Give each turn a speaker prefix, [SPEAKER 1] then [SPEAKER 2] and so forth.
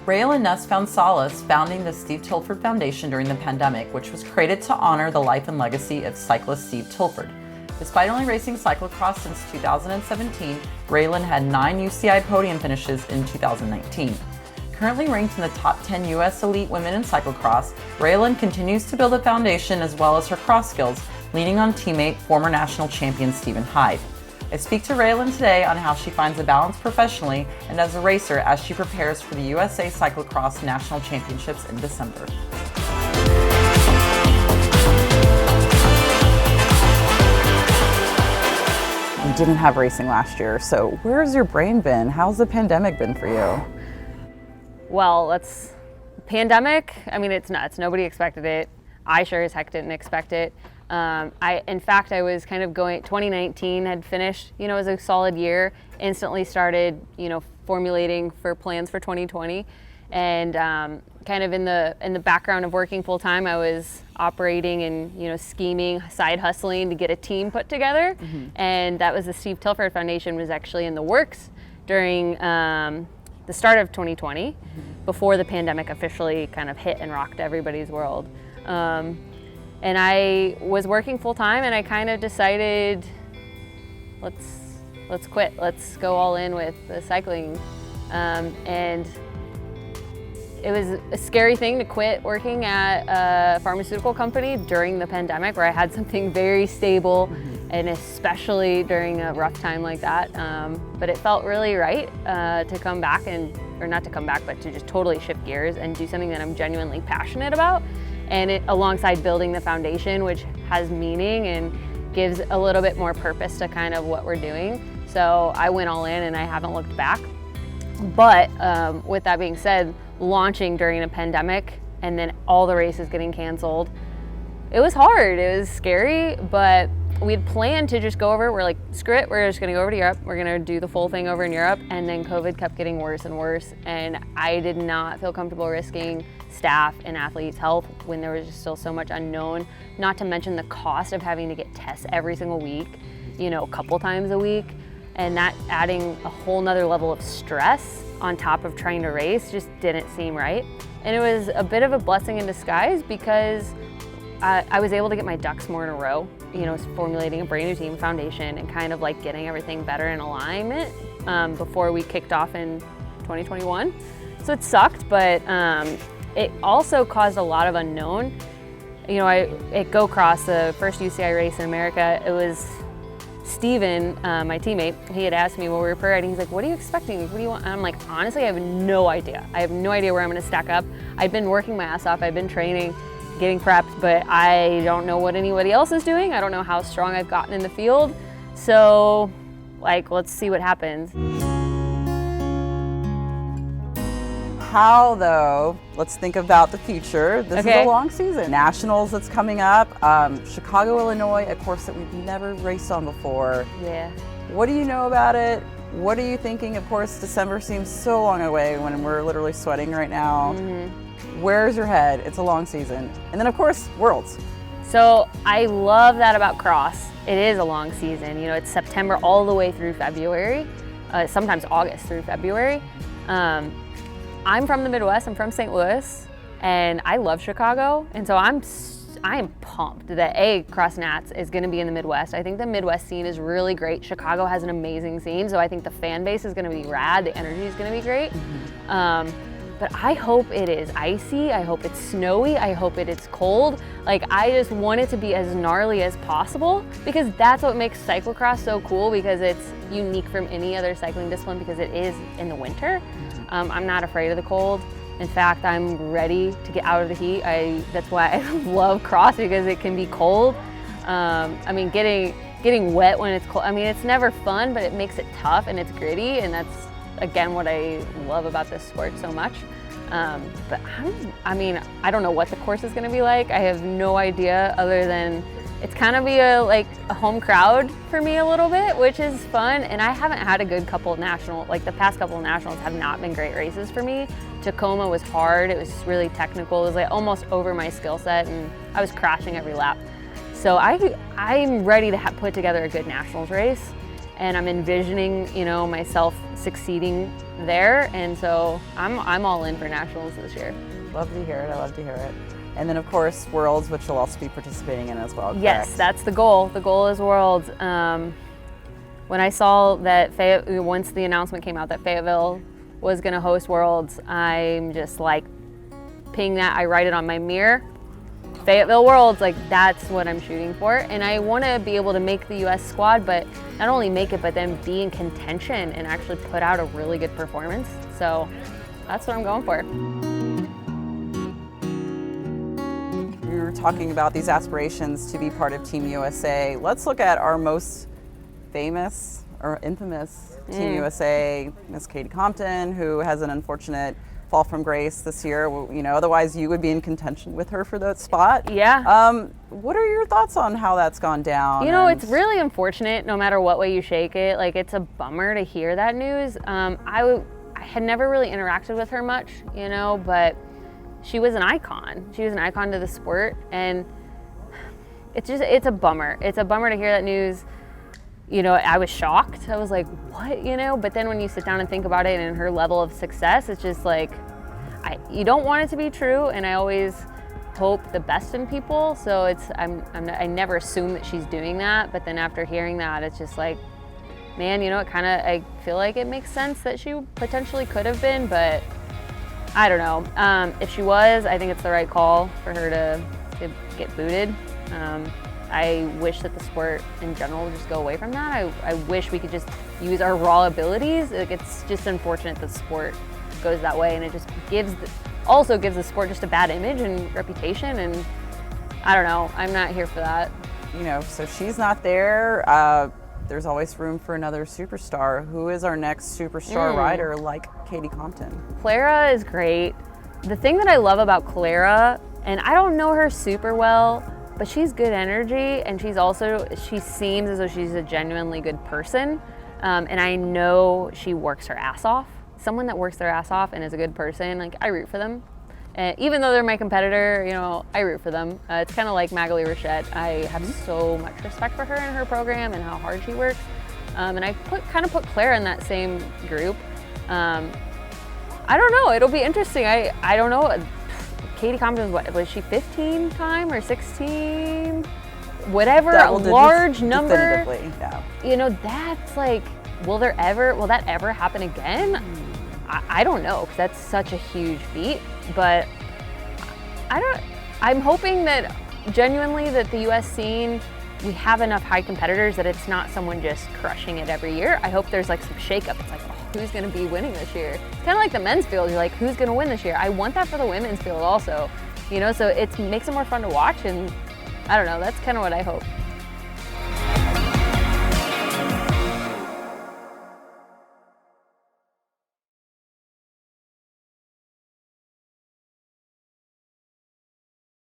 [SPEAKER 1] Raylyn Nuss found solace founding the Steve Tilford Foundation during the pandemic, which was created to honor the life and legacy of cyclist Steve Tilford. Despite only racing cyclocross since 2017, Raylyn had 9 UCI podium finishes in 2019. Currently ranked in the top 10 U.S. elite women in cyclocross, Raylyn continues to build a foundation as well as her cross skills, leaning on teammate, former national champion Stephen Hyde. I speak to Raylyn today on how she finds a balance professionally and as a racer as she prepares for the USA Cyclocross National Championships in December. You didn't have racing last year, so where's your brain been? How's the pandemic been for you?
[SPEAKER 2] Well, pandemic, I mean, it's nuts. Nobody expected it. I sure as heck didn't expect it. In fact, I was kind of 2019 had finished, as a solid year, instantly started, formulating for plans for 2020. And kind of in the background of working full time, I was operating and, scheming, side hustling to get a team put together. Mm-hmm. And that was the Steve Tilford Foundation was actually in the works during the start of 2020, mm-hmm. before the pandemic officially kind of hit and rocked everybody's world. And I was working full time, and I kind of decided, let's quit. Let's go all in with the cycling. And it was a scary thing to quit working at a pharmaceutical company during the pandemic, where I had something very stable, mm-hmm. and especially during a rough time like that. But it felt really right to come back or not to come back, but to just totally shift gears and do something that I'm genuinely passionate about. And it, alongside building the foundation, which has meaning and gives a little bit more purpose to kind of what we're doing. So I went all in and I haven't looked back. But with that being said, launching during a pandemic and then all the races getting canceled, it was hard, it was scary, but we had planned to just go over, we're like, screw it, we're just gonna go over to Europe, we're gonna do the full thing over in Europe, and then COVID kept getting worse and worse, and I did not feel comfortable risking staff and athletes' health when there was just still so much unknown, not to mention the cost of having to get tests every single week, a couple times a week, and that adding a whole nother level of stress on top of trying to race just didn't seem right. And it was a bit of a blessing in disguise because I was able to get my ducks more in a row, formulating a brand new team foundation and kind of like getting everything better in alignment before we kicked off in 2021. So it sucked, but it also caused a lot of unknown. At Go Cross, the first UCI race in America, it was Steven, my teammate, he had asked me while we were parading, he's like, what are you expecting? What do you want? And I'm like, honestly, I have no idea. I have no idea where I'm gonna stack up. I've been working my ass off, I've been training, getting prepped, but I don't know what anybody else is doing. I don't know how strong I've gotten in the field. So, let's see what happens.
[SPEAKER 1] How, though, let's think about the future. This is a long season. Nationals that's coming up. Chicago, Illinois, a course that we've never raced on before.
[SPEAKER 2] Yeah.
[SPEAKER 1] What do you know about it? What are you thinking? Of course, December seems so long away when we're literally sweating right now. Mm-hmm. Where's your head? It's a long season. And then, of course, Worlds.
[SPEAKER 2] So I love that about cross. It is a long season. It's September all the way through February, sometimes August through February. I'm from the Midwest, I'm from St. Louis, and I love Chicago, and so I am pumped that Cross Nats is gonna be in the Midwest. I think the Midwest scene is really great. Chicago has an amazing scene, so I think the fan base is gonna be rad, the energy is gonna be great. Mm-hmm. But I hope it is icy, I hope it's snowy, I hope it is cold. I just want it to be as gnarly as possible because that's what makes cyclocross so cool, because it's unique from any other cycling discipline because it is in the winter. I'm not afraid of the cold. In fact, I'm ready to get out of the heat. That's why I love cross, because it can be cold. Getting wet when it's cold, it's never fun, but it makes it tough and it's gritty, and that's, again, what I love about this sport so much. But I don't know what the course is gonna be like. I have no idea, other than it's kind of be a home crowd for me a little bit, which is fun. And I haven't had a good couple of the past couple of nationals have not been great races for me. Tacoma was hard, it was really technical, it was almost over my skill set, and I was crashing every lap. So I'm ready to put together a good nationals race, and I'm envisioning, myself succeeding there, and so I'm all in for nationals this year.
[SPEAKER 1] Love to hear it. I love to hear it. And then of course Worlds, which you'll also be participating in as well. Correct?
[SPEAKER 2] Yes, that's the goal. The goal is Worlds. When I saw that once the announcement came out that Fayetteville was going to host Worlds, I'm just like, ping that. I write it on my mirror. Fayetteville Worlds, like that's what I'm shooting for. And I want to be able to make the U.S. squad, but not only make it, but then be in contention and actually put out a really good performance. So that's what I'm going for.
[SPEAKER 1] We were talking about these aspirations to be part of Team USA. Let's look at our most famous or infamous Team USA, Miss Katie Compton, who has an unfortunate fall from grace this year. You know, otherwise you would be in contention with her for that spot.
[SPEAKER 2] Yeah.
[SPEAKER 1] What are your thoughts on how that's gone down?
[SPEAKER 2] You know, it's really unfortunate no matter what way you shake it. Like, it's a bummer to hear that news. I had never really interacted with her much, you know, but she was an icon. She was an icon to the sport, and it's a bummer. It's a bummer to hear that news. You know, I was shocked. I was like, what, you know? But then when you sit down and think about it and her level of success, it's just like, you don't want it to be true, and I always hope the best in people. So I never assume that she's doing that, but then after hearing that, it's just like, man, you know, I feel like it makes sense that she potentially could have been, but I don't know. If she was, I think it's the right call for her to get booted. I wish that the sport in general would just go away from that. I wish we could just use our raw abilities. Like, it's just unfortunate that sport goes that way, and it just also gives the sport just a bad image and reputation, and I don't know. I'm not here for that.
[SPEAKER 1] You know, so she's not there. There's always room for another superstar. Who is our next superstar rider like Katie Compton?
[SPEAKER 2] Clara is great. The thing that I love about Clara, and I don't know her super well, but she's good energy, and she seems as though she's a genuinely good person. And I know she works her ass off. Someone that works their ass off and is a good person, like, I root for them. Even though they're my competitor, you know, I root for them. It's kind of like Magali Rochette. I have so much respect for her and her program and how hard she works. And I kind of put Clara in that same group. I don't know, it'll be interesting. I don't know. Katie Compton was she 15 time or 16? Whatever, a large number.
[SPEAKER 1] Yeah.
[SPEAKER 2] You know, that's like, will that ever happen again? I don't know, because that's such a huge feat, but I'm hoping that genuinely that the US scene, we have enough high competitors that it's not someone just crushing it every year. I hope there's like some shakeup. It's like, oh, who's gonna be winning this year? It's kind of like the men's field. You're like, who's gonna win this year? I want that for the women's field also, you know, so it makes it more fun to watch, and I don't know, that's kind of what I hope.